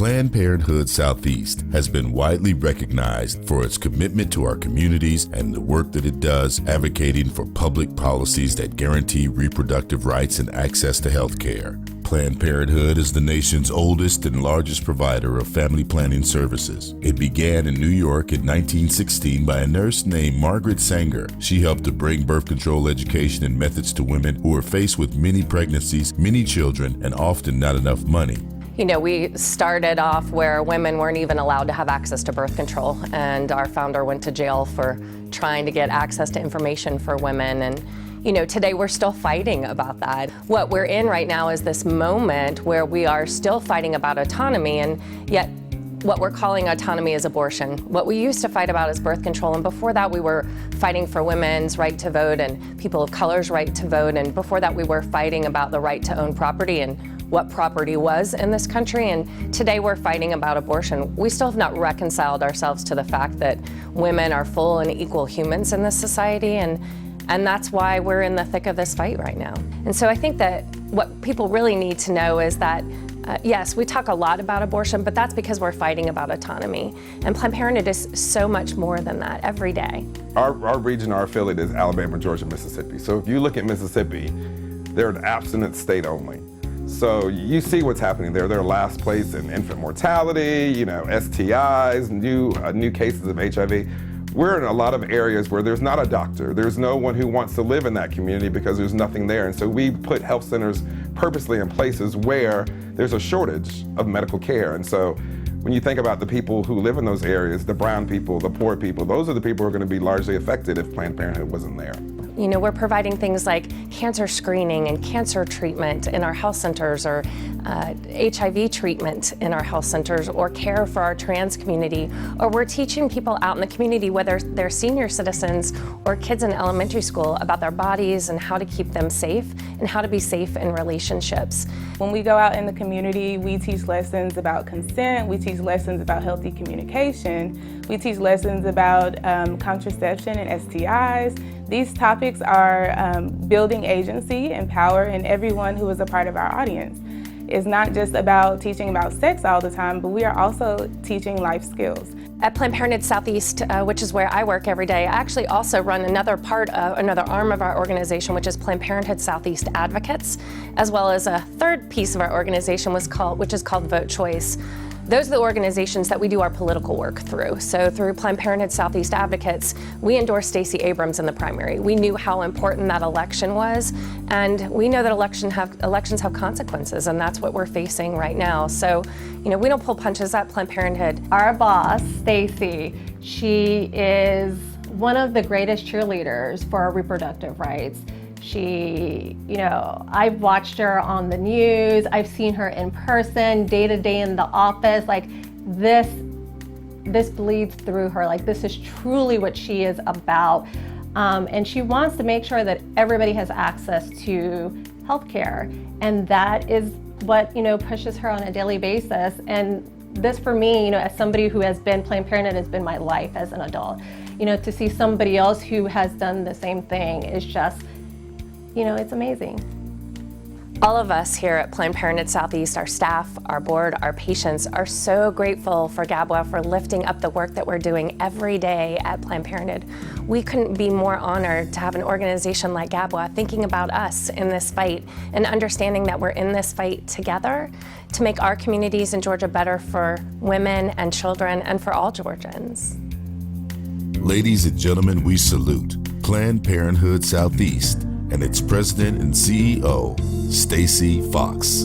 Planned Parenthood Southeast has been widely recognized for its commitment to our communities and the work that it does advocating for public policies that guarantee reproductive rights and access to health care. Planned Parenthood is the nation's oldest and largest provider of family planning services. It began in New York in 1916 by a nurse named Margaret Sanger. She helped to bring birth control education and methods to women who were faced with many pregnancies, many children, and often not enough money. You know, we started off where women weren't even allowed to have access to birth control, and our founder went to jail for trying to get access to information for women. And you know, today we're still fighting about that. What we're in right now is this moment where we are still fighting about autonomy, and yet what we're calling autonomy is abortion. What we used to fight about is birth control, and before that we were fighting for women's right to vote and people of color's right to vote, and before that we were fighting about the right to own property and what property was in this country, and today we're fighting about abortion. We still have not reconciled ourselves to the fact that women are full and equal humans in this society, and that's why we're in the thick of this fight right now. And so I think that what people really need to know is that yes, we talk a lot about abortion, but that's because we're fighting about autonomy. And Planned Parenthood is so much more than that every day. Our region, our affiliate is Alabama, Georgia, Mississippi. So if you look at Mississippi, they're an abstinent state only. So you see what's happening there. They're last place in infant mortality, you know, STIs, new cases of HIV. We're in a lot of areas where there's not a doctor. There's no one who wants to live in that community because there's nothing there. And so we put health centers purposely in places where there's a shortage of medical care. And so when you think about the people who live in those areas, the brown people, the poor people, those are the people who are going to be largely affected if Planned Parenthood wasn't there. You know, we're providing things like cancer screening and cancer treatment in our health centers, or HIV treatment in our health centers, or care for our trans community, or we're teaching people out in the community, whether they're senior citizens or kids in elementary school, about their bodies and how to keep them safe and how to be safe in relationships. When we go out in the community, we teach lessons about consent, we teach lessons about healthy communication, we teach lessons about contraception and STIs. These topics are building agency and power in everyone who is a part of our audience. It's not just about teaching about sex all the time, but we are also teaching life skills. At Planned Parenthood Southeast, which is where I work every day, I actually also run another arm of our organization, which is Planned Parenthood Southeast Advocates, as well as a third piece of our organization which is called Vote Choice. Those are the organizations that we do our political work through. So through Planned Parenthood Southeast Advocates, we endorsed Stacey Abrams in the primary. We knew how important that election was, and we know that elections have consequences, and that's what we're facing right now. So, you know, we don't pull punches at Planned Parenthood. Our boss, Stacey, she is one of the greatest cheerleaders for our reproductive rights. She, you know, I've watched her on the news, I've seen her in person, day to day in the office. Like this bleeds through her. Like this is truly what she is about. And she wants to make sure that everybody has access to healthcare. And that is what, you know, pushes her on a daily basis. And this for me, you know, as somebody who has been Planned Parenthood, has been my life as an adult. You know, to see somebody else who has done the same thing is just, you know, it's amazing. All of us here at Planned Parenthood Southeast, our staff, our board, our patients, are so grateful for GABWA for lifting up the work that we're doing every day at Planned Parenthood. We couldn't be more honored to have an organization like GABWA thinking about us in this fight and understanding that we're in this fight together to make our communities in Georgia better for women and children and for all Georgians. Ladies and gentlemen, we salute Planned Parenthood Southeast and its president and CEO, Stacey Fox.